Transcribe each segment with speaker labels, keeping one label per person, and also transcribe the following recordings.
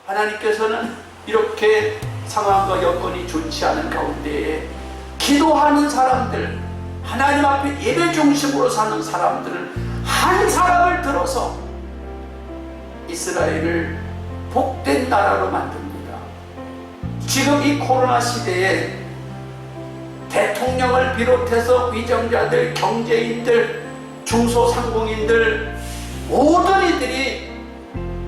Speaker 1: 하나님께서는 이렇게 상황과 여건이 좋지 않은 가운데에 기도하는 사람들, 하나님 앞에 예배 중심으로 사는 사람들을 한 사람을 들어서 이스라엘을 복된 나라로 만듭니다. 지금 이 코로나 시대에 대통령을 비롯해서 위정자들, 경제인들, 중소상공인들 모든 이들이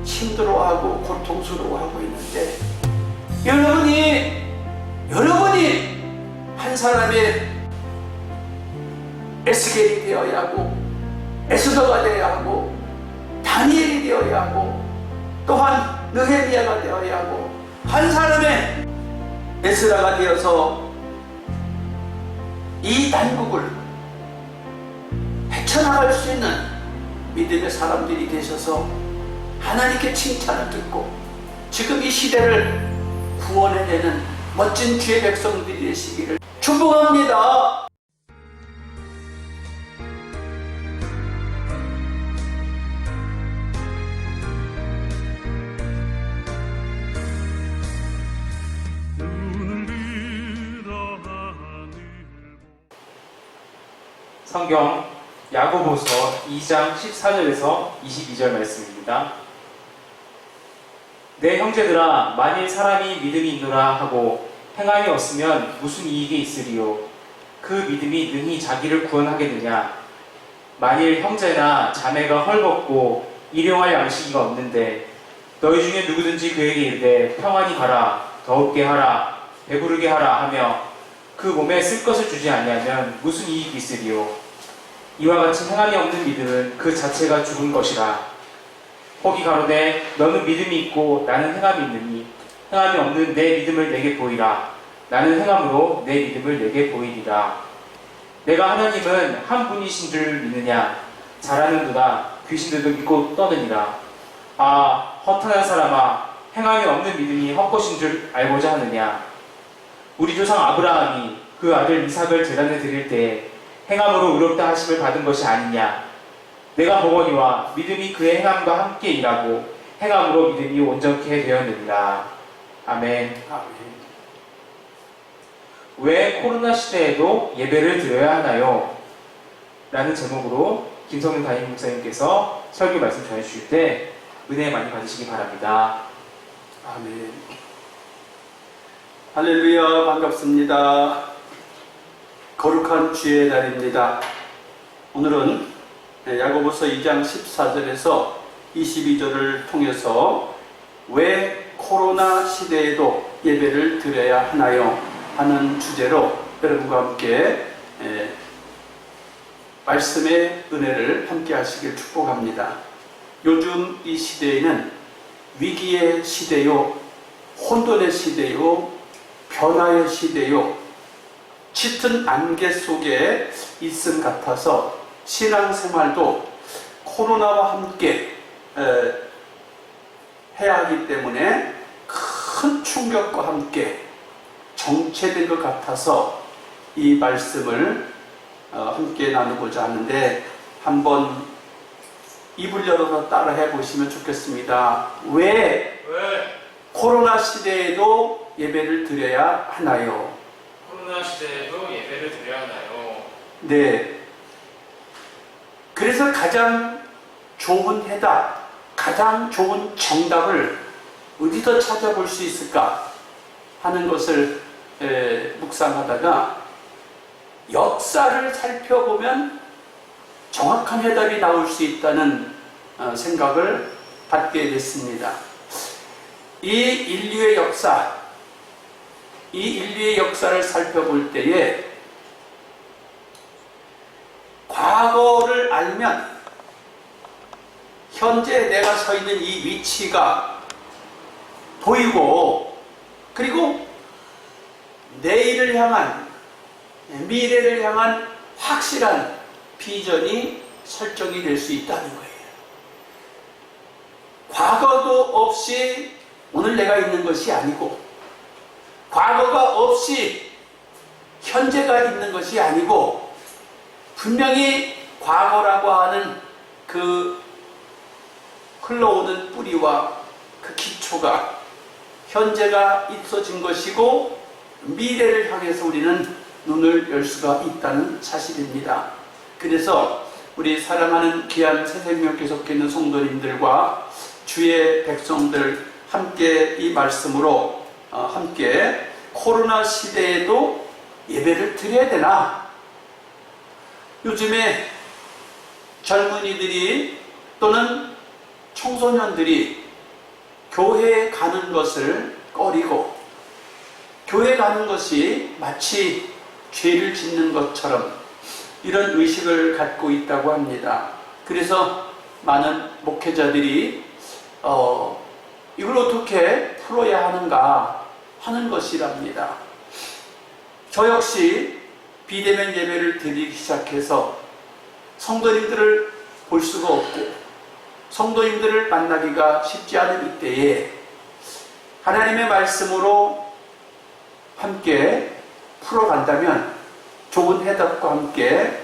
Speaker 1: 힘들어하고 고통스러워하고 있는데 여러분이 한 사람의 에스겔이 되어야 하고 에스더가 되어야 하고 다니엘이 되어야 하고 또한 느헤미야가 되어야 하고 한 사람의 에스라가 되어서 이 난국을 헤쳐나갈 수 있는 믿음의 사람들이 되셔서 하나님께 칭찬을 듣고 지금 이 시대를 구원해내는 멋진 주의 백성들이 되시기를 축복합니다.
Speaker 2: 성경 야고보서 2장 14절에서 22절 말씀입니다. 내 형제들아, 만일 사람이 믿음이 있노라 하고 행함이 없으면 무슨 이익이 있으리요? 그 믿음이 능히 자기를 구원하겠느냐? 만일 형제나 자매가 헐벗고 일용할 양식이가 없는데 너희 중에 누구든지 그에게 이르되 평안히 가라, 더웁게 하라, 배부르게 하라 하며 그 몸에 쓸 것을 주지 아니하면 무슨 이익이 있으리요? 이와 같이 행함이 없는 믿음은 그 자체가 죽은 것이라. 혹이 가로되 너는 믿음이 있고 나는 행함이 있느니 행함이 없는 내 믿음을 내게 보이라. 나는 행함으로 내 믿음을 내게 보이리라. 내가 하나님은 한 분이신 줄 믿느냐? 잘하는도다. 귀신들도 믿고 떠느니라. 아, 허탄한 사람아, 행함이 없는 믿음이 헛것인 줄 알고자 하느냐? 우리 조상 아브라함이 그 아들 이삭을 제단에 드릴 때에 행함으로 의롭다 하심을 받은 것이 아니냐? 내가 보거니와 믿음이 그의 행함과 함께 일하고 행함으로 믿음이 온전케 되었느니라. 아멘. 왜 코로나 시대에도 예배를 드려야 하나요? 라는 제목으로 김성윤 담임 목사님께서 설교 말씀 전해주실 때 은혜 많이 받으시기 바랍니다.
Speaker 1: 아멘. 할렐루야, 반갑습니다. 거룩한 주의 날입니다. 오늘은 야고보서 2장 14절에서 22절을 통해서 왜 코로나 시대에도 예배를 드려야 하나요? 하는 주제로 여러분과 함께 말씀의 은혜를 함께 하시길 축복합니다. 요즘 이 시대에는 위기의 시대요, 혼돈의 시대요, 변화의 시대요, 짙은 안개 속에 있음 같아서 신앙생활도 코로나와 함께 해야 하기 때문에 큰 충격과 함께 정체된 것 같아서 이 말씀을 함께 나누고자 하는데 한번 입을 열어서 따라 해보시면 좋겠습니다. 왜 코로나 시대에도 예배를 드려야 하나요?
Speaker 2: 코로나 시대에도 예배를 드려야 하나요?
Speaker 1: 네. 그래서 가장 좋은 해답, 가장 좋은 정답을 어디서 찾아볼 수 있을까 하는 것을 묵상하다가 역사를 살펴보면 정확한 해답이 나올 수 있다는 생각을 갖게 됐습니다. 이 인류의 역사를 살펴볼 때에 과거를 알면 현재 내가 서 있는 이 위치가 보이고 그리고 내일을 향한 미래를 향한 확실한 비전이 설정이 될 수 있다는 거예요. 과거도 없이 오늘 내가 있는 것이 아니고 과거가 없이 현재가 있는 것이 아니고 분명히 과거라고 하는 그 흘러오는 뿌리와 그 기초가 현재가 있어진 것이고 미래를 향해서 우리는 눈을 열 수가 있다는 사실입니다. 그래서 우리 사랑하는 귀한 새생명교회 속해 있는 성도님들과 주의 백성들 함께 이 말씀으로 함께 코로나 시대에도 예배를 드려야 되나? 요즘에 젊은이들이 또는 청소년들이 교회에 가는 것을 꺼리고 교회 가는 것이 마치 죄를 짓는 것처럼 이런 의식을 갖고 있다고 합니다. 그래서 많은 목회자들이 이걸 어떻게 풀어야 하는가 하는 것이랍니다. 저 역시 비대면 예배를 드리기 시작해서 성도님들을 볼 수가 없고 성도님들을 만나기가 쉽지 않은 이때에 하나님의 말씀으로 함께 풀어간다면 좋은 해답과 함께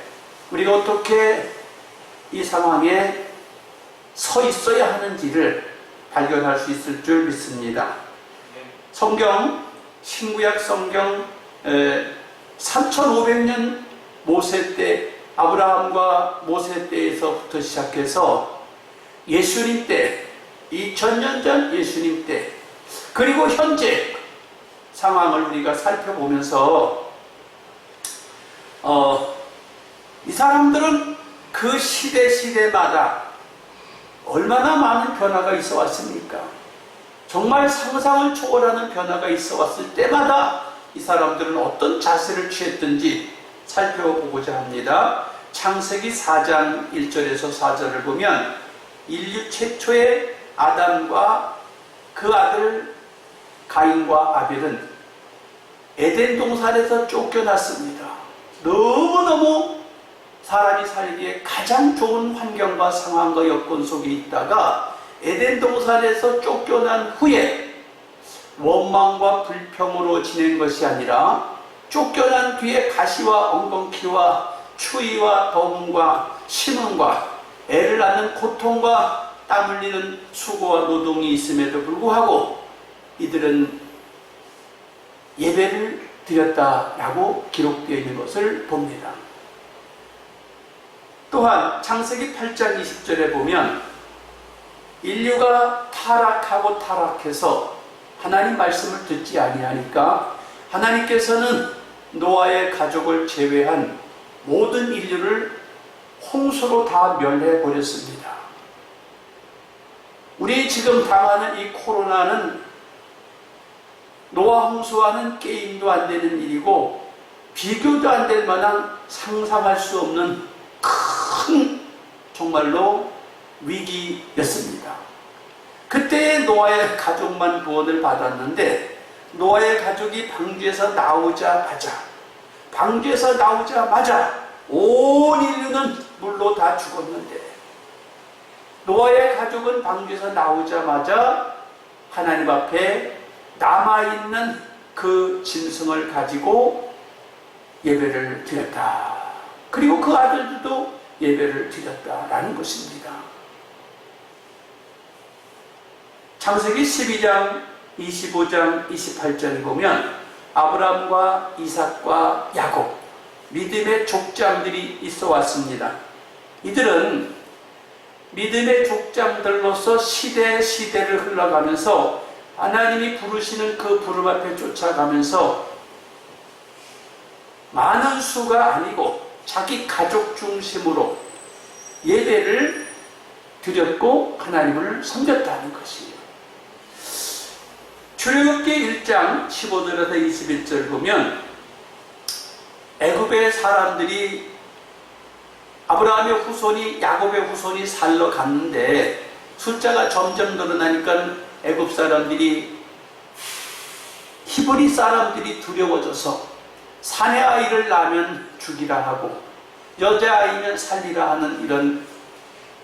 Speaker 1: 우리가 어떻게 이 상황에 서 있어야 하는지를 발견할 수 있을 줄 믿습니다. 성경, 신구약 성경 3500년 모세 때, 아브라함과 모세 때에서부터 시작해서 예수님 때, 2000년 전 예수님 때, 그리고 현재 상황을 우리가 살펴보면서 이 사람들은 그 시대마다 얼마나 많은 변화가 있어 왔습니까? 정말 상상을 초월하는 변화가 있어 왔을 때마다 이 사람들은 어떤 자세를 취했든지 살펴보고자 합니다. 창세기 4장 1절에서 4절을 보면 인류 최초의 아담과 그 아들 가인과 아벨은 에덴 동산에서 쫓겨났습니다. 너무너무 사람이 살기에 가장 좋은 환경과 상황과 여건 속에 있다가 에덴 동산에서 쫓겨난 후에 원망과 불평으로 지낸 것이 아니라 쫓겨난 뒤에 가시와 엉겅퀴와 추위와 더움과 심음과 애를 낳는 고통과 땀 흘리는 수고와 노동이 있음에도 불구하고 이들은 예배를 드렸다라고 기록되어 있는 것을 봅니다. 또한 창세기 8장 20절에 보면 인류가 타락해서 하나님 말씀을 듣지 아니하니까 하나님께서는 노아의 가족을 제외한 모든 인류를 홍수로 다 멸해 버렸습니다. 우리 지금 당하는 이 코로나는 노아 홍수와는 게임도 안 되는 일이고 비교도 안 될 만한 상상할 수 없는 큰 정말로 위기였습니다. 그때 노아의 가족만 구원을 받았는데 노아의 가족이 방주에서 나오자마자 온 인류는 물로 다 죽었는데 노아의 가족은 방주에서 나오자마자 하나님 앞에 남아있는 그 짐승을 가지고 예배를 드렸다. 그리고 그 아들들도 예배를 드렸다라는 것입니다. 창세기 12장, 25장, 28절을 보면 아브라함과 이삭과 야곱, 믿음의 족장들이 있어 왔습니다. 이들은 믿음의 족장들로서 시대를 흘러가면서 하나님이 부르시는 그 부름 앞에 쫓아가면서 많은 수가 아니고 자기 가족 중심으로 예배를 드렸고 하나님을 섬겼다는 것이에요. 출애굽기 1장 15절에서 21절을 보면 애굽의 사람들이 아브라함의 후손이 야곱의 후손이 살러 갔는데 숫자가 점점 늘어나니까 애굽 사람들이 히브리 사람들이 두려워져서 사내 아이를 낳으면 죽이라 하고 여자아이면 살리라 하는 이런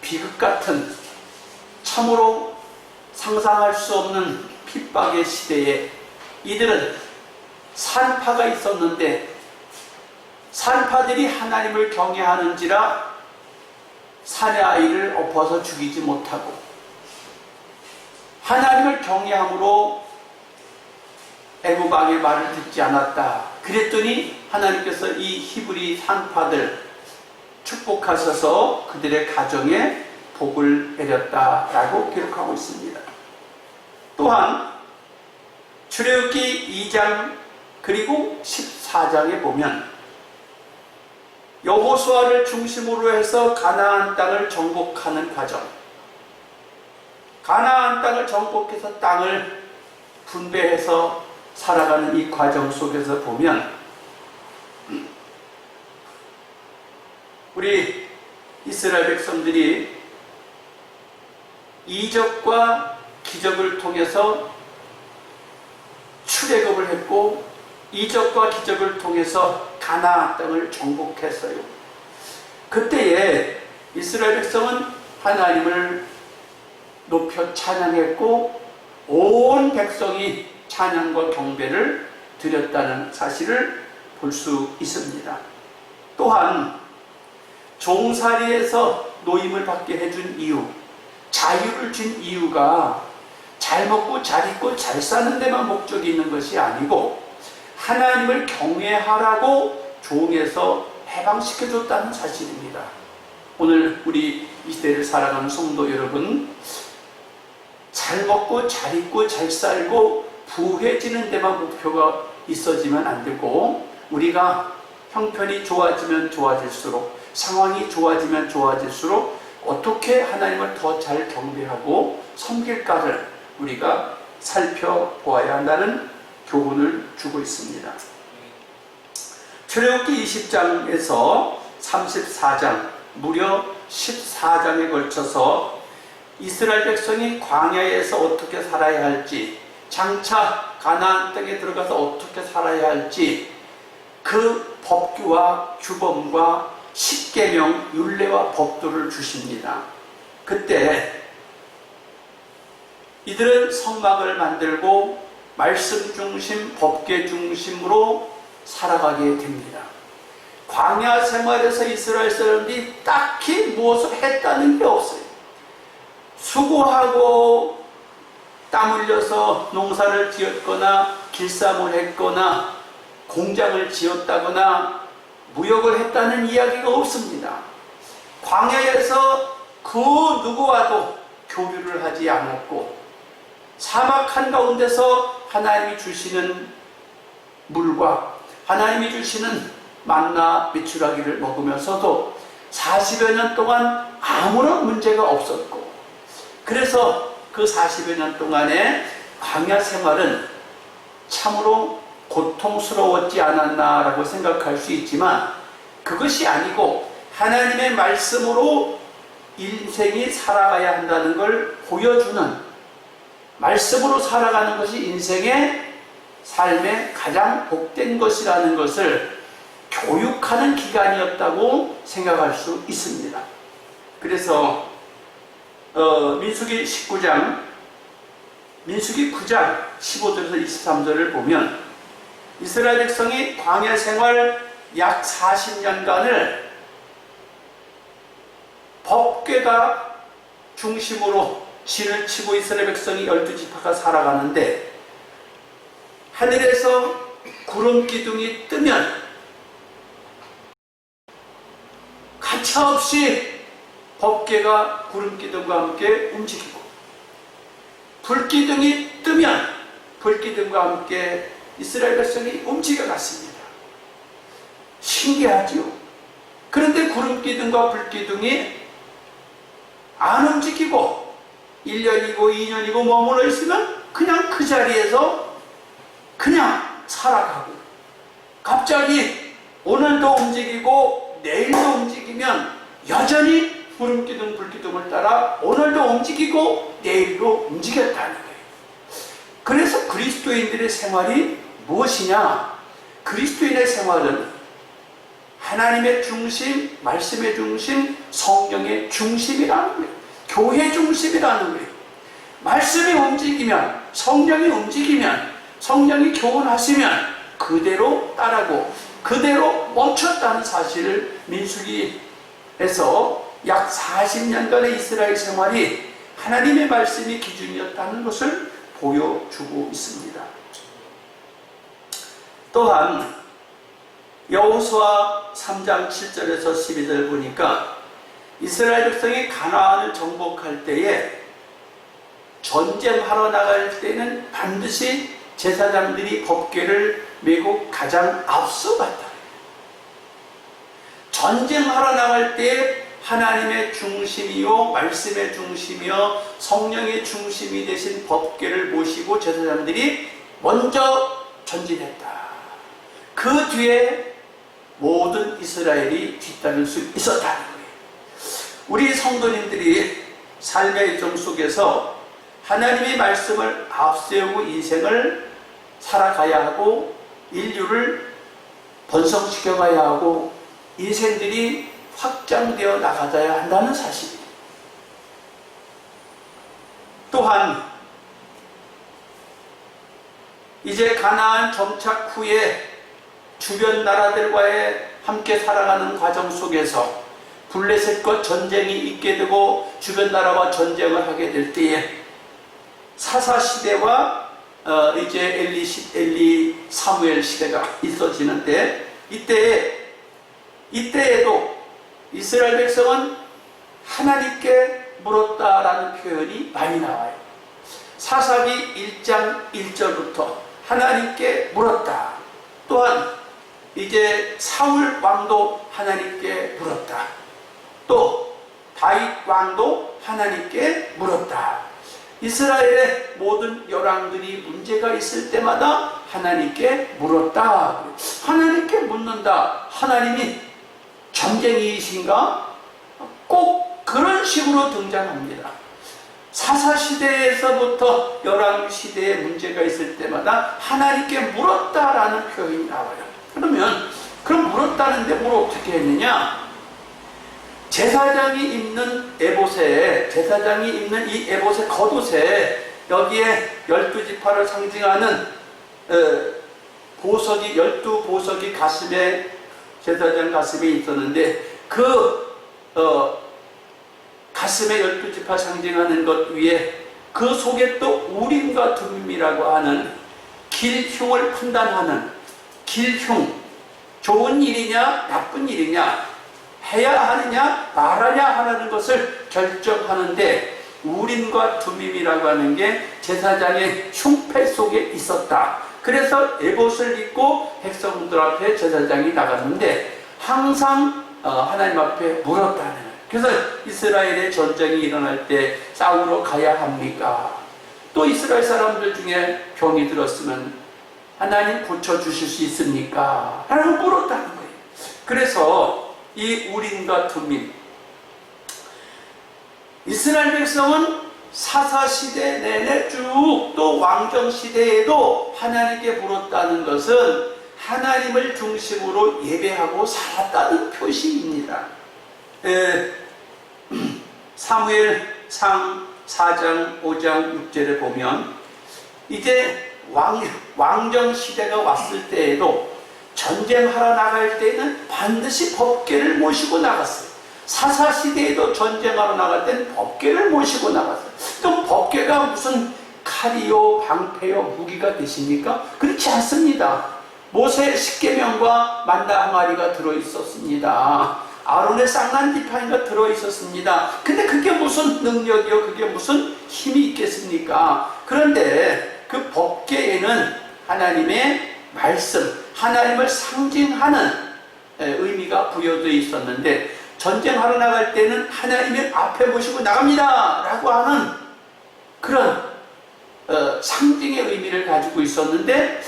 Speaker 1: 비극 같은 참으로 상상할 수 없는 핍박의 시대에 이들은 산파가 있었는데 산파들이 하나님을 경외하는지라 사내 아이를 엎어서 죽이지 못하고 하나님을 경외함으로 애굽 왕의 말을 듣지 않았다. 그랬더니 하나님께서 이 히브리 산파들 축복하셔서 그들의 가정에 복을 내렸다라고 기록하고 있습니다. 또한 출애굽기 2장 그리고 14장에 보면 여호수아를 중심으로 해서 가나안 땅을 정복하는 과정, 가나안 땅을 정복해서 땅을 분배해서 살아가는 이 과정 속에서 보면 우리 이스라엘 백성들이 이적과 기적을 통해서 출애굽을 했고 이적과 기적을 통해서 가나안 땅을 정복했어요. 그때에 이스라엘 백성은 하나님을 높여 찬양했고 온 백성이 찬양과 경배를 드렸다는 사실을 볼 수 있습니다. 또한 종살이에서 노임을 받게 해준 이유, 자유를 준 이유가 잘 먹고 잘 입고 잘 사는 데만 목적이 있는 것이 아니고 하나님을 경외하라고 종에서 해방시켜줬다는 사실입니다. 오늘 우리 이 시대를 살아가는 성도 여러분, 잘 먹고 잘 입고 잘 살고 부해지는 데만 목표가 있어지면 안 되고 우리가 형편이 좋아지면 좋아질수록 상황이 좋아지면 좋아질수록 어떻게 하나님을 더 잘 경배하고 섬길까를 우리가 살펴보아야 한다는 교훈을 주고 있습니다. 출애굽기 20장에서 34장 무려 14장에 걸쳐서 이스라엘 백성이 광야에서 어떻게 살아야 할지, 장차 가나안 땅에 들어가서 어떻게 살아야 할지 그 법규와 규범과 십계명, 율례와 법도를 주십니다. 그때 이들은 성막을 만들고 말씀 중심, 법계 중심으로 살아가게 됩니다. 광야 생활에서 이스라엘 사람들이 딱히 무엇을 했다는 게 없어요. 수고하고 땀 흘려서 농사를 지었거나 길쌈을 했거나 공장을 지었다거나 무역을 했다는 이야기가 없습니다. 광야에서 그 누구와도 교류를 하지 않았고 사막 한가운데서 하나님이 주시는 물과 하나님이 주시는 만나 메추라기를 먹으면서도 40여 년 동안 아무런 문제가 없었고 그래서 그 40여 년 동안의 광야 생활은 참으로 고통스러웠지 않았나라고 생각할 수 있지만 그것이 아니고 하나님의 말씀으로 인생이 살아가야 한다는 걸 보여주는 말씀으로 살아가는 것이 인생의 삶의 가장 복된 것이라는 것을 교육하는 기간이었다고 생각할 수 있습니다. 그래서 민수기 19장, 민수기 9장 15절에서 23절을 보면 이스라엘 백성이 광야 생활 약 40년간을 법궤가 중심으로 진을 치고 이스라엘 백성이 12지파가 살아가는데 하늘에서 구름 기둥이 뜨면 가차없이 법궤가 구름 기둥과 함께 움직이고 불기둥이 뜨면 불기둥과 함께 이스라엘 백성이 움직여갔습니다. 신기하지요. 그런데 구름 기둥과 불기둥이 안 움직이고 1년이고 2년이고 머물러 있으면 그냥 그 자리에서 그냥 살아가고 갑자기 오늘도 움직이고 내일도 움직이면 여전히 구름기둥 불기둥을 따라 오늘도 움직이고 내일도 움직였다는 거예요. 그래서 그리스도인들의 생활이 무엇이냐? 그리스도인의 생활은 하나님의 중심, 말씀의 중심, 성령의 중심이라는 거예요. 교회 중심이라는 거예요. 말씀이 움직이면, 성령이 움직이면, 성령이 교훈하시면 그대로 따르고 그대로 멈췄다는 사실을 민수기에서 약 40년간의 이스라엘 생활이 하나님의 말씀이 기준이었다는 것을 보여주고 있습니다. 또한 여호수아 3장 7절에서 12절 보니까 이스라엘 백성이 가나안을 정복할 때에 전쟁하러 나갈 때는 반드시 제사장들이 법궤를 메고 가장 앞서 갔다. 전쟁하러 나갈 때 하나님의 중심이요 말씀의 중심이요 성령의 중심이 되신 법궤를 모시고 제사장들이 먼저 전진했다. 그 뒤에 모든 이스라엘이 뒤따를 수 있었다는 거예요. 우리 성도님들이 삶의 일정 속에서 하나님의 말씀을 앞세우고 인생을 살아가야 하고 인류를 번성시켜 가야 하고 인생들이 확장되어 나가야 한다는 사실입니다. 또한 이제 가나안 정착 후에 주변 나라들과의 함께 살아가는 과정 속에서 블레셋과 전쟁이 있게 되고 주변 나라와 전쟁을 하게 될 때에 사사 시대와 이제 엘리 사무엘 시대가 있어지는데 이때에도 이스라엘 백성은 하나님께 물었다라는 표현이 많이 나와요. 사사기 1장 1절부터 하나님께 물었다. 또한 이제 사울 왕도 하나님께 물었다. 또 다윗 왕도 하나님께 물었다. 이스라엘의 모든 열왕들이 문제가 있을 때마다 하나님께 물었다. 하나님께 묻는다. 하나님이 전쟁이신가? 꼭 그런 식으로 등장합니다. 사사시대에서부터 열왕시대에 문제가 있을 때마다 하나님께 물었다라는 표현이 나와요. 그럼 물었다는데 뭘 어떻게 했느냐? 제사장이 입는 에봇에, 제사장이 입는 이 에봇의 겉옷에 여기에 12지파를 상징하는 보석이, 12보석이 가슴에, 제사장 가슴에 있었는데 그 가슴에 12지파 상징하는 것 위에 그 속에 또 우림과 둠임이라고 하는 길흉을 판단하는 길흉, 좋은 일이냐 나쁜 일이냐 해야 하느냐 말하냐 하는 것을 결정하는데 우림과 둠임이라고 하는 게 제사장의 흉패 속에 있었다. 그래서 에봇을 입고 백성들 앞에 제사장이 나갔는데 항상 하나님 앞에 물었다는 거예요. 그래서 이스라엘의 전쟁이 일어날 때 싸우러 가야 합니까? 또 이스라엘 사람들 중에 병이 들었으면 하나님 고쳐주실 수 있습니까? 라고 물었다는 거예요. 그래서 이 우림과 둠임, 이스라엘 백성은 사사시대 내내 쭉 또 왕정시대에도 하나님께 물었다는 것은 하나님을 중심으로 예배하고 살았다는 표시입니다. 사무엘상 4장 5장 6절에 보면 이제 왕정시대가 왔을 때에도 전쟁하러 나갈 때는 반드시 법궤를 모시고 나갔어요. 사사시대에도 전쟁하러 나갈 때는 법궤를 모시고 나갔어요. 그럼 법궤가 무슨 칼이요 방패요 무기가 되십니까? 그렇지 않습니다. 모세의 십계명과 만나 항아리가 들어있었습니다. 아론의 쌍난지팡이가 들어있었습니다. 근데 그게 무슨 능력이요 그게 무슨 힘이 있겠습니까? 그런데 그 법궤에는 하나님의 말씀, 하나님을 상징하는 의미가 부여되어 있었는데 전쟁하러 나갈 때는 하나님의 앞에 모시고 나갑니다 라고 하는 그런 상징의 의미를 가지고 있었는데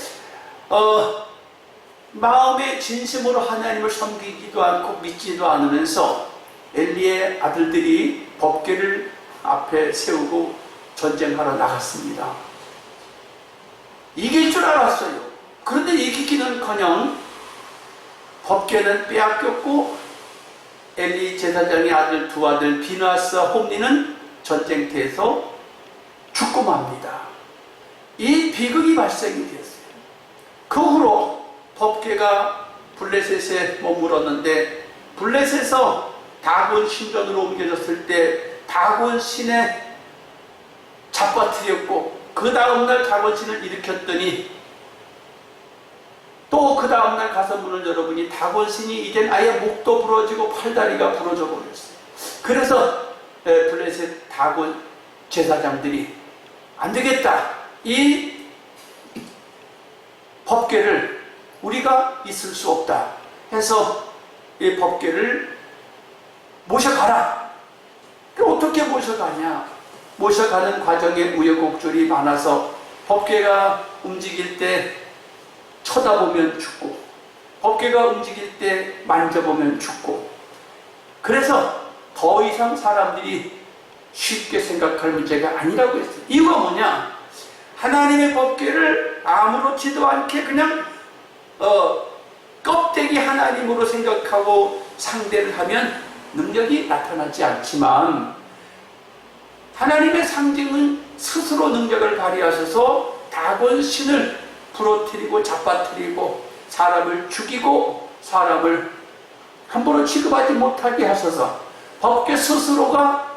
Speaker 1: 마음의 진심으로 하나님을 섬기지도 않고 믿지도 않으면서 엘리의 아들들이 법궤를 앞에 세우고 전쟁하러 나갔습니다. 이길 줄 알았어요. 그런데 이기기는커녕 법궤는 빼앗겼고 엘리 제사장의 아들 두 아들 비나스와 홈리는 전쟁터에서 죽고 맙니다. 이 비극이 발생이 되었어요. 그 후로 법궤가 블레셋에 머물었는데 블레셋에서 다곤 신전으로 옮겨졌을 때 다곤 신에 잡아뜨렸고 그 다음날 다곤 신을 일으켰더니 또 그 다음날 가서 문을 열어보니 다곤신이 이젠 아예 목도 부러지고 팔다리가 부러져 버렸어요. 그래서 블레셋 다곤 제사장들이 안 되겠다. 이 법궤를 우리가 있을 수 없다 해서 이 법궤를 모셔가라. 어떻게 모셔가냐? 모셔가는 과정에 우여곡절이 많아서 법궤가 움직일 때 쳐다보면 죽고, 법궤가 움직일 때 만져보면 죽고, 그래서 더 이상 사람들이 쉽게 생각할 문제가 아니라고 했어요. 이유가 뭐냐? 하나님의 법궤를 아무렇지도 않게 그냥 껍데기 하나님으로 생각하고 상대를 하면 능력이 나타나지 않지만, 하나님의 상징은 스스로 능력을 발휘하셔서 다곤신을 부러뜨리고 잡아뜨리고 사람을 죽이고 사람을 함부로 취급하지 못하게 하셔서 법궤 스스로가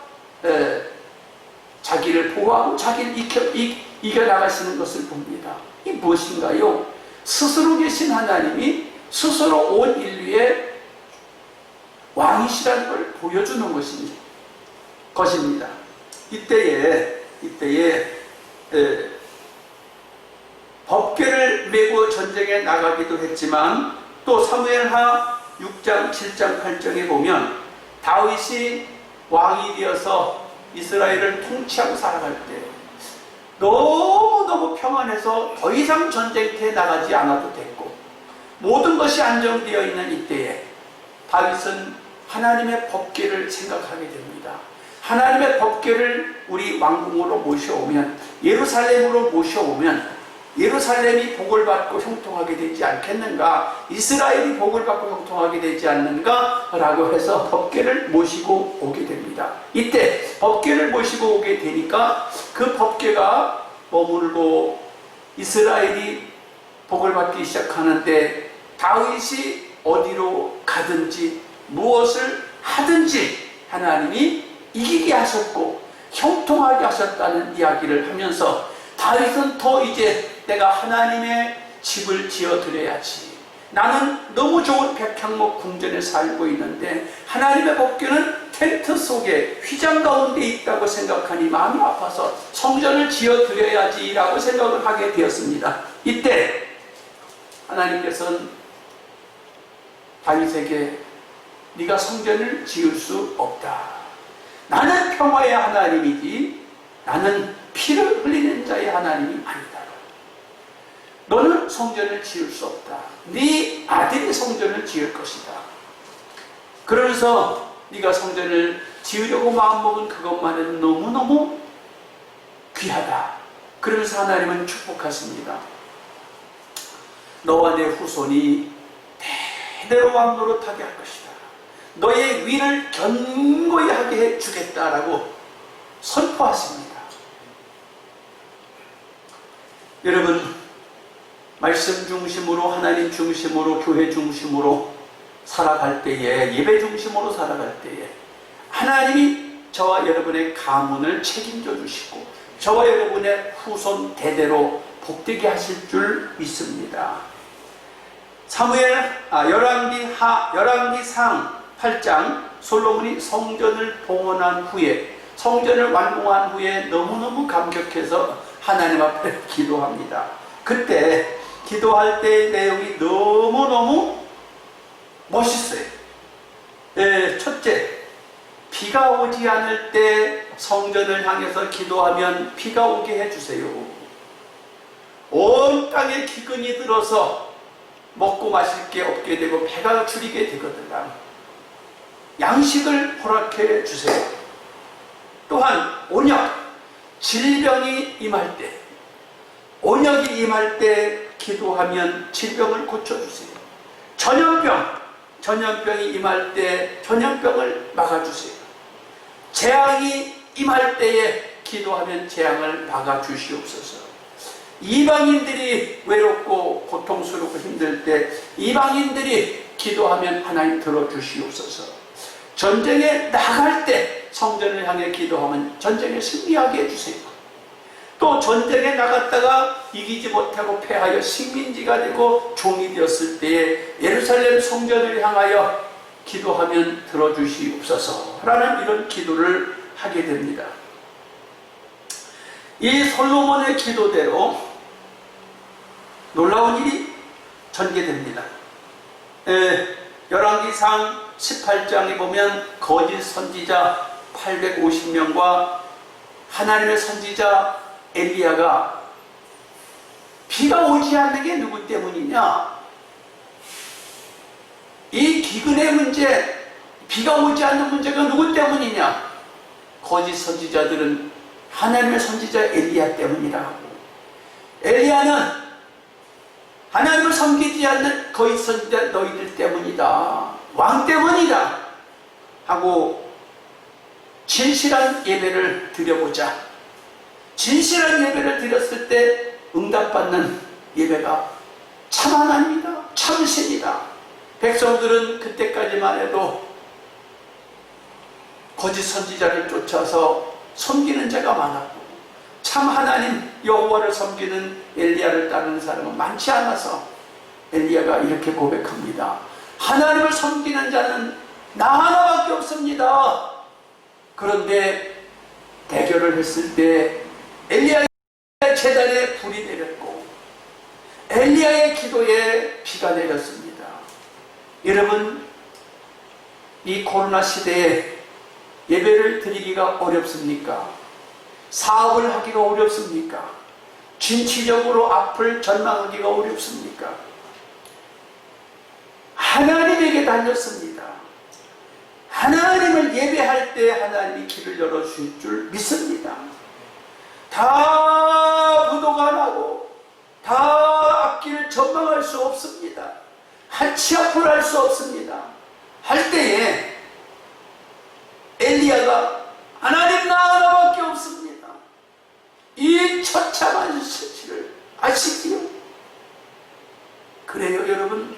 Speaker 1: 자기를 보호하고 자기를 이겨나가시는 것을 봅니다. 이 무엇인가요? 스스로 계신 하나님이 스스로 온 인류의 왕이시라는 걸 보여주는 것입니다. 이때에 법궤를 메고 전쟁에 나가기도 했지만, 또 사무엘하 6장, 7장, 8장에 보면 다윗이 왕이 되어서 이스라엘을 통치하고 살아갈 때 너무너무 평안해서 더 이상 전쟁터에 나가지 않아도 됐고 모든 것이 안정되어 있는 이때에 다윗은 하나님의 법궤를 생각하게 됩니다. 하나님의 법궤를 우리 왕궁으로 모셔오면, 예루살렘으로 모셔오면 예루살렘이 복을 받고 형통하게 되지 않겠는가, 이스라엘이 복을 받고 형통하게 되지 않는가 라고 해서 법궤를 모시고 오게 됩니다. 이때 법궤를 모시고 오게 되니까 그 법궤가 머물고 이스라엘이 복을 받기 시작하는데, 다윗이 어디로 가든지 무엇을 하든지 하나님이 이기게 하셨고 형통하게 하셨다는 이야기를 하면서, 다윗은 더 이제 내가 하나님의 집을 지어드려야지, 나는 너무 좋은 백향목 궁전에 살고 있는데 하나님의 법궤는 텐트 속에 휘장 가운데 있다고 생각하니 마음이 아파서 성전을 지어드려야지 라고 생각을 하게 되었습니다. 이때 하나님께서는 다윗에게 네가 성전을 지을 수 없다. 나는 평화의 하나님이지 나는 피를 흘리는 자의 하나님이 아니다. 너는 성전을 지을 수 없다. 네 아들이 성전을 지을 것이다. 그러면서 네가 성전을 지으려고 마음먹은 그것만은 너무너무 귀하다. 그러면서 하나님은 축복하십니다. 너와 내 후손이 대대로 왕 노릇하게 할 것이다. 너의 위를 견고히 하게 해주겠다라고 선포하십니다. 여러분, 말씀 중심으로, 하나님 중심으로, 교회 중심으로 살아갈 때에, 예배 중심으로 살아갈 때에 하나님이 저와 여러분의 가문을 책임져 주시고 저와 여러분의 후손 대대로 복되게 하실 줄 믿습니다. 열왕기상 8장, 솔로몬이 성전을 봉헌한 후에, 성전을 완공한 후에 너무너무 감격해서 하나님 앞에 기도합니다. 그때 기도할 때의 내용이 너무너무 멋있어요. 첫째, 비가 오지 않을 때 성전을 향해서 기도하면 비가 오게 해주세요. 온 땅에 기근이 들어서 먹고 마실 게 없게 되고 배가 줄이게 되거든요. 양식을 허락해 주세요. 또한 온역, 질병이 임할 때, 온역이 임할 때 기도하면 질병을 고쳐주세요. 전염병이 임할 때 전염병을 막아주세요. 재앙이 임할 때에 기도하면 재앙을 막아주시옵소서. 이방인들이 외롭고 고통스럽고 힘들 때 이방인들이 기도하면 하나님 들어주시옵소서. 전쟁에 나갈 때 성전을 향해 기도하면 전쟁에 승리하게 해주세요. 또 전쟁에 나갔다가 이기지 못하고 패하여 식민지가 되고 종이 되었을 때에 예루살렘 성전을 향하여 기도하면 들어주시옵소서 라는 이런 기도를 하게 됩니다. 이 솔로몬의 기도대로 놀라운 일이 전개됩니다. 열왕기상 18장에 보면 거짓 선지자 850명과 하나님의 선지자 엘리야가 비가 오지 않는 게 누구 때문이냐? 이 기근의 문제, 비가 오지 않는 문제가 누구 때문이냐? 거짓 선지자들은 하나님의 선지자 엘리야 때문이라고. 엘리야는 하나님을 섬기지 않는 거짓 선지자 너희들 때문이다. 왕 때문이다. 하고 진실한 예배를 드려보자. 진실한 예배를 드렸을 때 응답받는 예배가 참 하나님이다. 참 신이다. 백성들은 그때까지만 해도 거짓 선지자를 쫓아서 섬기는 자가 많았고 참 하나님 여호와를 섬기는 엘리야를 따르는 사람은 많지 않아서 엘리야가 이렇게 고백합니다. 하나님을 섬기는 자는 나 하나밖에 없습니다. 그런데 대결을 했을 때 엘리야의 제단에 불이 내렸고 엘리야의 기도에 비가 내렸습니다. 여러분, 이 코로나 시대에 예배를 드리기가 어렵습니까? 사업을 하기가 어렵습니까? 진취적으로 앞을 전망하기가 어렵습니까? 하나님에게 달렸습니다. 하나님을 예배할 때 하나님이 길을 열어주실 줄 믿습니다. 다 부도가 나고 다 앞길을 전망할 수 없습니다. 한치 앞을 할 수 없습니다. 할 때에 엘리야가 하나님 나 하나밖에 없습니다. 이 처참한 수치를 아시지요? 그래요 여러분,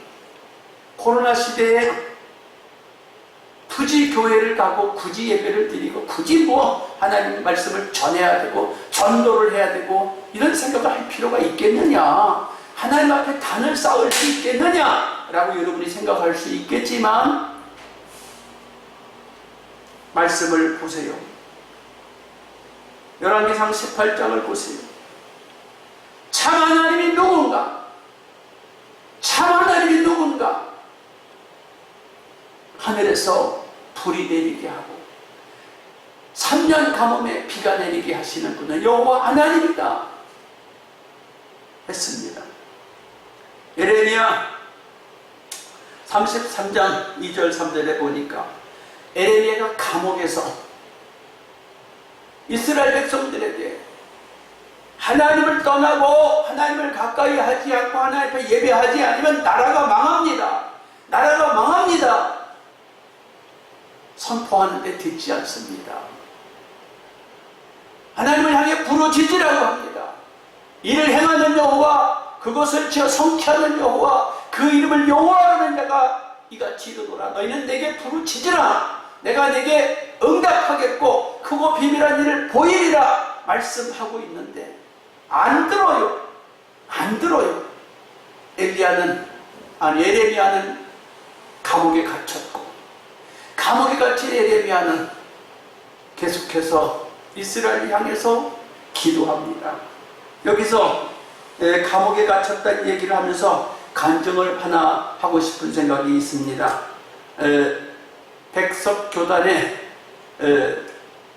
Speaker 1: 코로나 시대에 굳이 교회를 가고 굳이 예배를 드리고 굳이 뭐 하나님 말씀을 전해야 되고 전도를 해야 되고 이런 생각을 할 필요가 있겠느냐, 하나님 앞에 단을 쌓을 수 있겠느냐 라고 여러분이 생각할 수 있겠지만 말씀을 보세요. 열왕기상 18장을 보세요. 참 하나님이 누군가? 참 하나님이 누군가? 하늘에서 불이 내리게 하고 3년 가뭄에 비가 내리게 하시는 분은 여호와 하나님이다 했습니다. 예레미야 33장 2절 3절에 보니까 예레미야가 감옥에서 이스라엘 백성들에게 하나님을 떠나고 하나님을 가까이 하지 않고 하나님 앞에 예배하지 않으면 나라가 망합니다. 나라가 망합니다. 선포하는데 듣지 않습니다. 하나님을 향해 부르짖으라고 합니다. 이를 행하는 여호와, 그것을 지어 성취하는 여호와, 그 이름을 여호와라는 자가 이같이 이르노라. 너희는 내게 부르짖으라. 내가 내게 응답하겠고 크고 비밀한 일을 보이리라 말씀하고 있는데 안 들어요. 안 들어요. 예레미야는 감옥에 갇혔고 감옥에 갇힌 예레미야는 계속해서 이스라엘을 향해서 기도합니다. 여기서 감옥에 갇혔다는 얘기를 하면서 간증을 하나 하고 싶은 생각이 있습니다. 백석교단에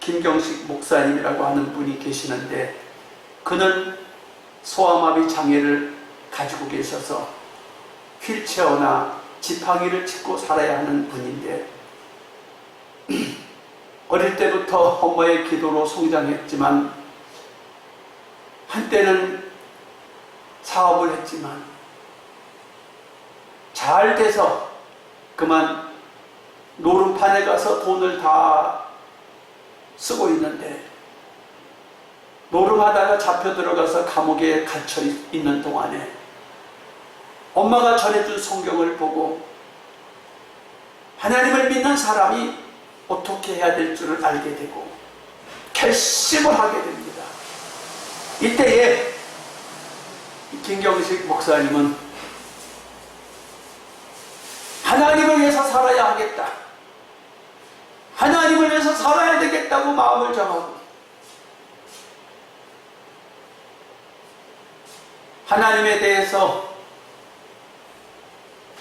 Speaker 1: 김경식 목사님이라고 하는 분이 계시는데 그는 소아마비 장애를 가지고 계셔서 휠체어나 지팡이를 짚고 살아야 하는 분인데 어릴 때부터 엄마의 기도로 성장했지만 한때는 사업을 했지만 잘 돼서 그만 노름판에 가서 돈을 다 쓰고 있는데 노름하다가 잡혀 들어가서 감옥에 갇혀 있는 동안에 엄마가 전해준 성경을 보고 하나님을 믿는 사람이 어떻게 해야 될 줄을 알게 되고 결심을 하게 됩니다. 이때에 김경식 목사님은 하나님을 위해서 살아야 하겠다, 하나님을 위해서 살아야 되겠다고 마음을 정하고 하나님에 대해서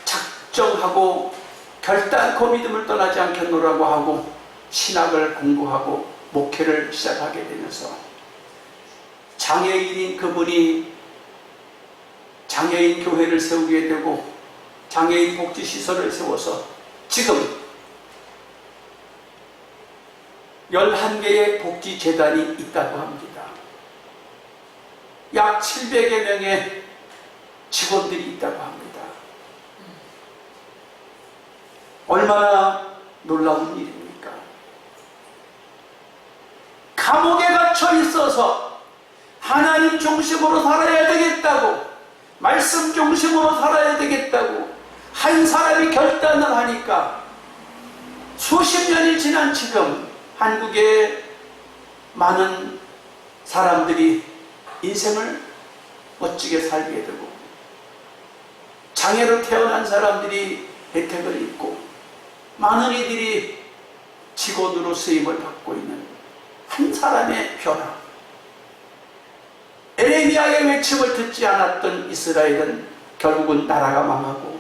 Speaker 1: 작정하고 결단코 믿음을 떠나지 않겠노라고 하고 신학을 공부하고 목회를 시작하게 되면서 장애인인 그분이 장애인 교회를 세우게 되고 장애인 복지시설을 세워서 지금 11개의 복지재단이 있다고 합니다. 약 700여 명의 직원들이 있다고 합니다. 얼마나 놀라운 일입니까? 감옥에 갇혀 있어서 하나님 중심으로 살아야 되겠다고, 말씀 중심으로 살아야 되겠다고 한 사람이 결단을 하니까 수십 년이 지난 지금 한국의 많은 사람들이 인생을 멋지게 살게 되고 장애로 태어난 사람들이 혜택을 입고 많은 이들이 직원으로 쓰임을 받고 있는 한 사람의 변화. 에레미야의 외침을 듣지 않았던 이스라엘은 결국은 나라가 망하고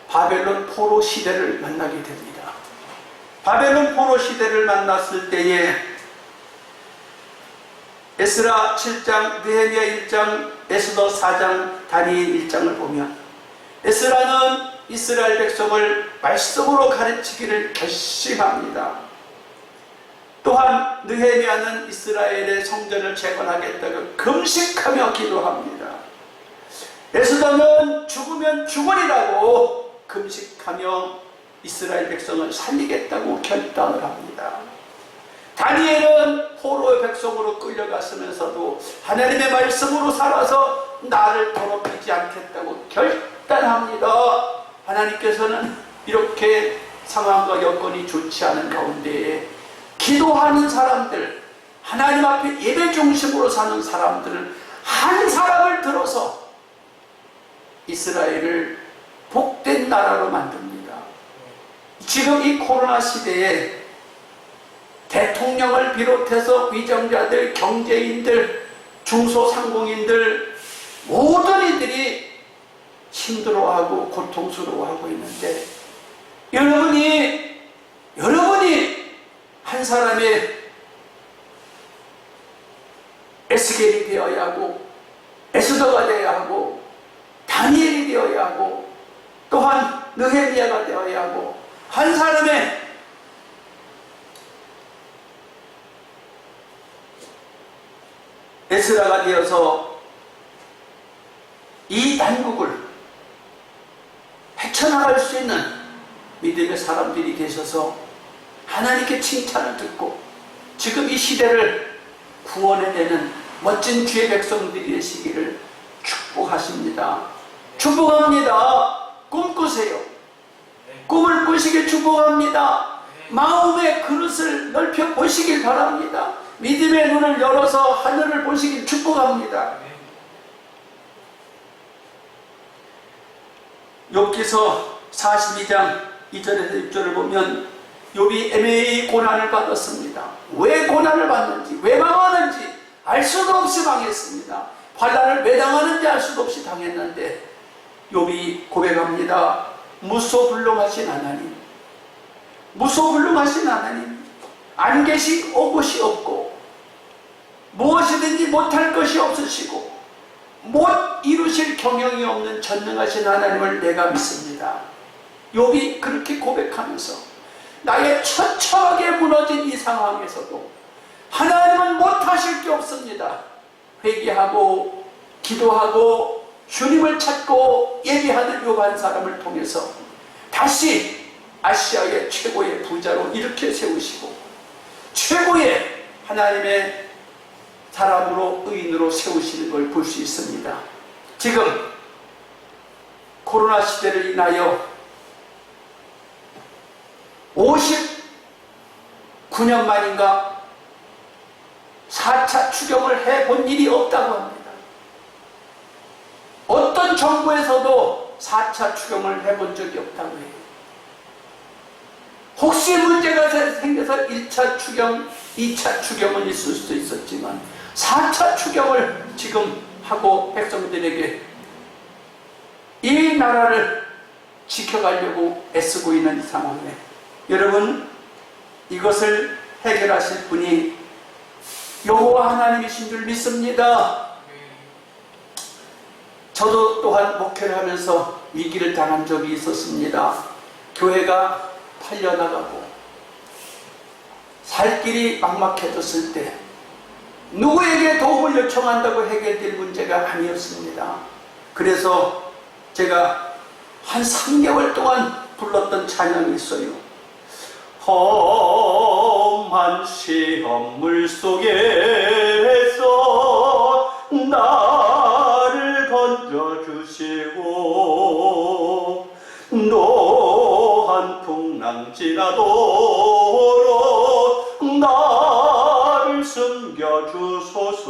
Speaker 1: 바벨론 포로 시대를 만나게 됩니다. 바벨론 포로 시대를 만났을 때에 에스라 7장, 느헤미야 1장, 에스더 4장, 다니엘 1장을 보면 에스라는 이스라엘 백성을 말씀으로 가르치기를 결심합니다. 또한 느헤미야는 이스라엘의 성전을 재건하겠다고 금식하며 기도합니다. 에스더는 죽으면 죽으리라고 금식하며 이스라엘 백성을 살리겠다고 결단을 합니다. 다니엘은 포로의 백성으로 끌려갔으면서도 하나님의 말씀으로 살아서 나를 더럽히지 않겠다고 결단합니다. 하나님께서는 이렇게 상황과 여건이 좋지 않은 가운데에 기도하는 사람들, 하나님 앞에 예배 중심으로 사는 사람들을 한 사람을 들어서 이스라엘을 복된 나라로 만듭니다. 지금 이 코로나 시대에 대통령을 비롯해서 위정자들, 경제인들, 중소상공인들 모든 이들이 힘들어하고 고통스러워하고 있는데 여러분이 한 사람의 에스겔이 되어야 하고 에스더가 되어야 하고 다니엘이 되어야 하고 또한 느헤미야가 되어야 하고 한 사람의 에스라가 되어서 이 난국을 헤쳐나갈 수 있는 믿음의 사람들이 계셔서 하나님께 칭찬을 듣고 지금 이 시대를 구원해내는 멋진 주의 백성들이 되시기를 축복하십니다. 축복합니다. 꿈꾸세요. 꿈을 꾸시길 축복합니다. 마음의 그릇을 넓혀 보시길 바랍니다. 믿음의 눈을 열어서 하늘을 보시길 축복합니다. 욥기서 42장 2절에서 6절을 보면 욥이 애매히 고난을 받았습니다. 왜 고난을 받는지, 왜 망하는지 알 수도 없이 망했습니다. 환난을 왜 당하는지 알 수도 없이 당했는데 욥이 고백합니다. 무소불능하신 하나님, 무소불능하신 하나님, 안 계시고 곳이 없고 무엇이든지 못할 것이 없으시고 못 이루실 경영이 없는 전능하신 하나님을 내가 믿습니다. 욥이 그렇게 고백하면서 나의 처참하게 무너진 이 상황에서도 하나님은 못하실 게 없습니다. 회개하고 기도하고 주님을 찾고 예배하는 욥 한 사람을 통해서 다시 아시아의 최고의 부자로 일으켜 세우시고 최고의 하나님의 사람으로 의인으로 세우시는 걸 볼 수 있습니다. 지금 코로나 시대를 인하여 59년 만인가 4차 추경을 해본 일이 없다고 합니다. 정부에서도 4차 추경을 해본 적이 없다고 해요. 혹시 문제가 생겨서 1차 추경, 2차 추경은 있을 수도 있었지만 4차 추경을 지금 하고 백성들에게 이 나라를 지켜가려고 애쓰고 있는 이 상황에 여러분, 이것을 해결하실 분이 여호와 하나님이신 줄 믿습니다. 저도 또한 목회를 하면서 위기를 당한 적이 있었습니다. 교회가 팔려나가고 살 길이 막막해졌을 때 누구에게 도움을 요청한다고 해결될 문제가 아니었습니다. 그래서 제가 한 3개월 동안 불렀던 찬양이 있어요. 험한 시험물 속에서 나를 건져주시고 노한 풍랑 지나도록 나를 숨겨주소서.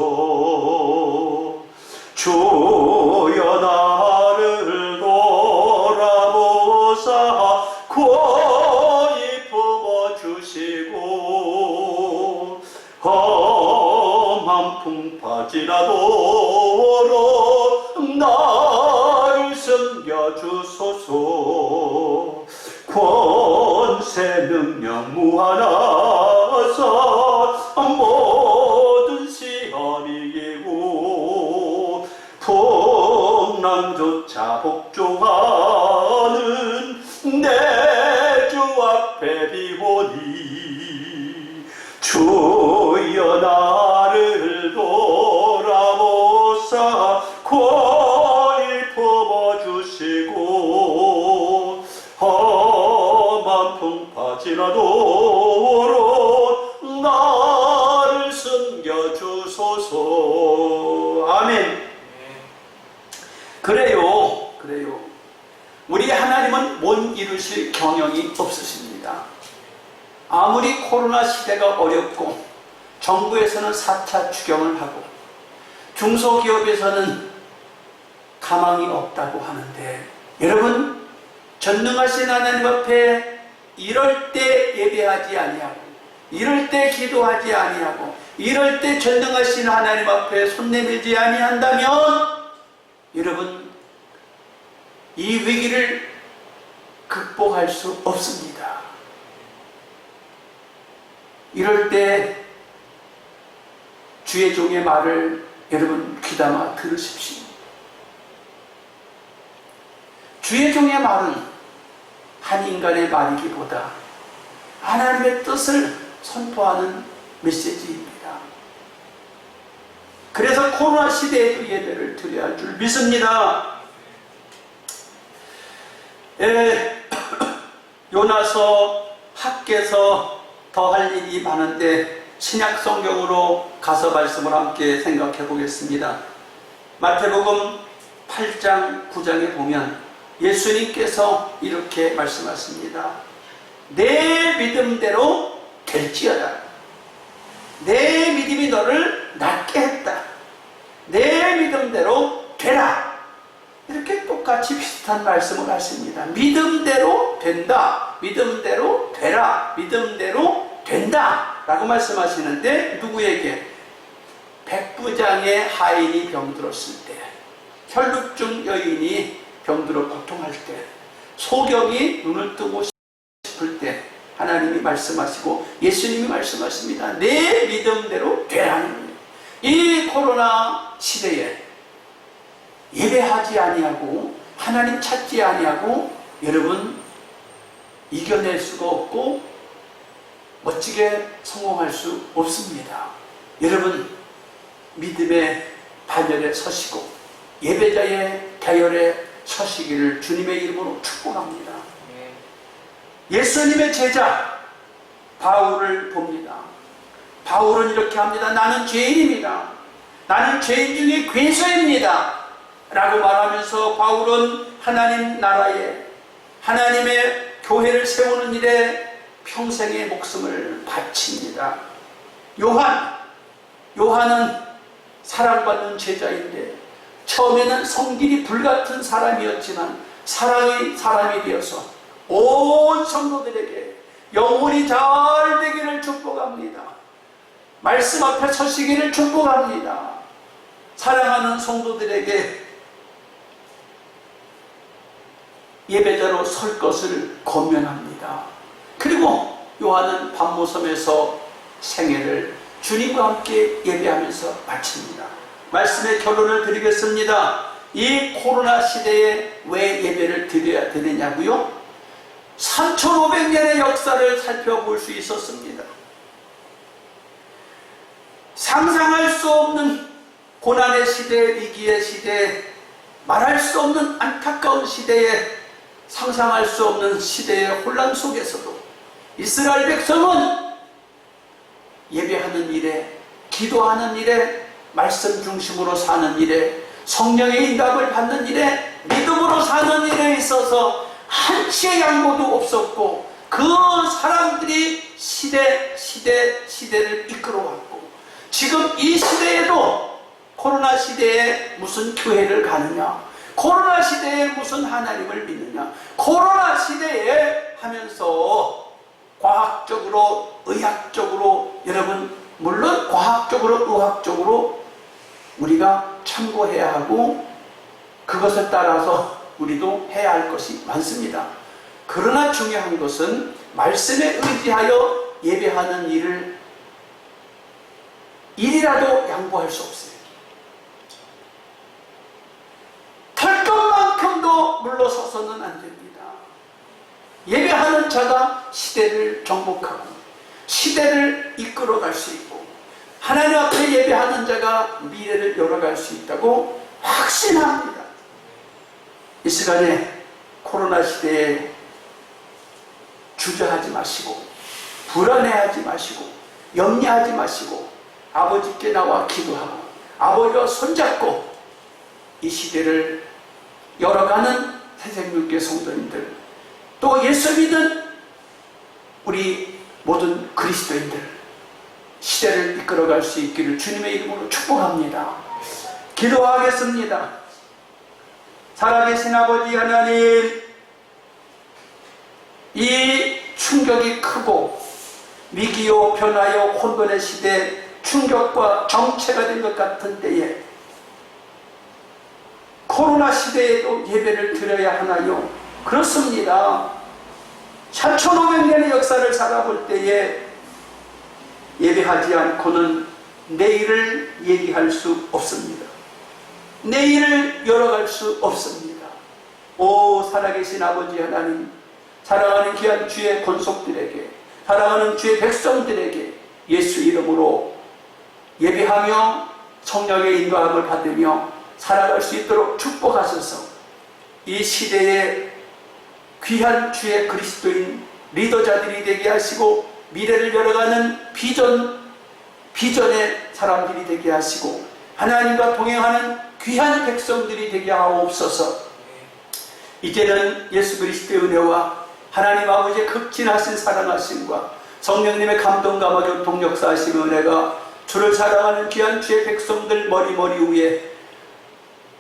Speaker 1: 주여 나를 돌아보사 고이 품어주시고 험한 풍파 지나도록 나를 숨겨주소서. 권세 능력 무한하사 모든 시험 이기고 풍랑조차 복종하는 내 주 앞에 비오니 주여 나를 돌아보사 고이 품어주시고 험한 풍파 지나도록 나를 숨겨주소서. 아멘. 그래요. 우리 하나님은 못 이루실 경영이 없으십니다. 아무리 코로나 시대가 어렵고 정부에서는 4차 추경을 하고 중소기업에서는 가망이 없다고 하는데 여러분, 전능하신 하나님 앞에 이럴 때 예배하지 아니하고 이럴 때 기도하지 아니하고 이럴 때 전능하신 하나님 앞에 손 내밀지 아니한다면 여러분, 이 위기를 극복할 수 없습니다. 이럴 때 주의 종의 말을 여러분 귀담아 들으십시오. 주의 종의 말은 한 인간의 말이기보다 하나님의 뜻을 선포하는 메시지입니다. 그래서 코로나 시대에도 예배를 드려야 할 줄 믿습니다. 요나서 학계에서 더 할 일이 많은데 신약 성경으로 가서 말씀을 함께 생각해 보겠습니다. 마태복음 8장 9장에 보면 예수님께서 이렇게 말씀하십니다. 내 믿음대로 될지어다. 내 믿음이 너를 낫게 했다. 내 믿음대로 되라. 이렇게 똑같이 비슷한 말씀을 하십니다. 믿음대로 된다. 믿음대로 되라. 믿음대로 된다. 라고 말씀하시는데 누구에게? 백부장의 하인이 병들었을 때, 혈루증 여인이 병들어 고통할 때, 소경이 눈을 뜨고 싶을 때 하나님이 말씀하시고 예수님이 말씀하십니다. 내 믿음대로 되라는. 이 코로나 시대에 예배하지 아니하고 하나님 찾지 아니하고 여러분 이겨낼 수가 없고 멋지게 성공할 수 없습니다. 여러분 믿음의 반열에 서시고 예배자의 대열에 서시기를 주님의 이름으로 축복합니다. 예수님의 제자 바울을 봅니다. 바울은 이렇게 합니다. 나는 죄인입니다. 나는 죄인 중에 괴수입니다. 라고 말하면서 바울은 하나님 나라에 하나님의 교회를 세우는 일에 평생의 목숨을 바칩니다. 요한은 사랑받는 제자인데 처음에는 성질이 불같은 사람이었지만 사랑의 사람이 되어서 온 성도들에게 영혼이 잘 되기를 축복합니다. 말씀 앞에 서시기를 축복합니다. 사랑하는 성도들에게 예배자로 설 것을 권면합니다. 그리고 요한은 밤모섬에서 생애를 주님과 함께 예배하면서 마칩니다. 말씀의 결론을 드리겠습니다. 이 코로나 시대에 왜 예배를 드려야 되느냐고요? 3500년의 역사를 살펴볼 수 있었습니다. 상상할 수 없는 고난의 시대, 위기의 시대, 말할 수 없는 안타까운 시대에, 상상할 수 없는 시대의 혼란 속에서도 이스라엘 백성은 예배하는 일에, 기도하는 일에, 말씀 중심으로 사는 일에, 성령의 인도함을 받는 일에, 믿음으로 사는 일에 있어서 한치의 양보도 없었고, 그 사람들이 시대를 이끌어왔고, 지금 이 시대에도 코로나 시대에 무슨 교회를 가느냐, 코로나 시대에 무슨 하나님을 믿느냐, 코로나 시대에 하면서 과학적으로, 의학적으로, 여러분 물론 과학적으로, 의학적으로 우리가 참고해야 하고 그것에 따라서 우리도 해야 할 것이 많습니다. 그러나 중요한 것은 말씀에 의지하여 예배하는 일이라도 양보할 수 없어요. 털끝만큼도 물러서서는 안 됩니다. 예배하는 자가 시대를 정복하고 시대를 이끌어갈 수 있고 하나님 앞에 예배하는 자가 미래를 열어갈 수 있다고 확신합니다. 이 시간에 코로나 시대에 주저하지 마시고 불안해하지 마시고 염려하지 마시고 아버지께 나와 기도하고 아버지와 손잡고 이 시대를 열어가는 새생명교회 성도님들, 또 예수 믿는 우리 모든 그리스도인들 시대를 이끌어갈 수 있기를 주님의 이름으로 축복합니다. 기도하겠습니다. 살아계신 아버지 하나님, 이 충격이 크고 위기요 변화요 혼돈의 시대, 충격과 정체가 된 것 같은 때에 코로나 시대에도 예배를 드려야 하나요? 그렇습니다. 4500년의 역사를 살아볼 때에 예배하지 않고는 내일을 얘기할 수 없습니다. 내일을 열어갈 수 없습니다. 오 살아계신 아버지 하나님, 사랑하는 귀한 주의 권속들에게, 사랑하는 주의 백성들에게 예수 이름으로 예배하며 성령의 인도함을 받으며 살아갈 수 있도록 축복하셔서 이 시대에 귀한 주의 그리스도인 리더자들이 되게 하시고 미래를 열어가는 비전의 사람들이 되게 하시고 하나님과 동행하는 귀한 백성들이 되게 하옵소서. 이제는 예수 그리스도의 은혜와 하나님 아버지의 극진하신 사랑하심과 성령님의 감동과 교통 역사하심 은혜가 주를 사랑하는 귀한 주의 백성들 머리 위에,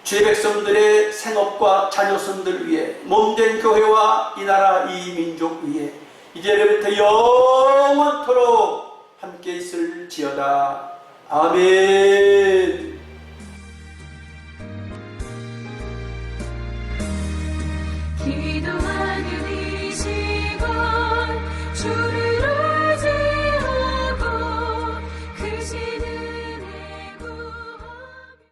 Speaker 1: 주의 백성들의 생업과 자녀손들 위에, 몸된 교회와 이 나라 이 민족 위에 이제부터 영원토록 함께 있을지어다. 아멘.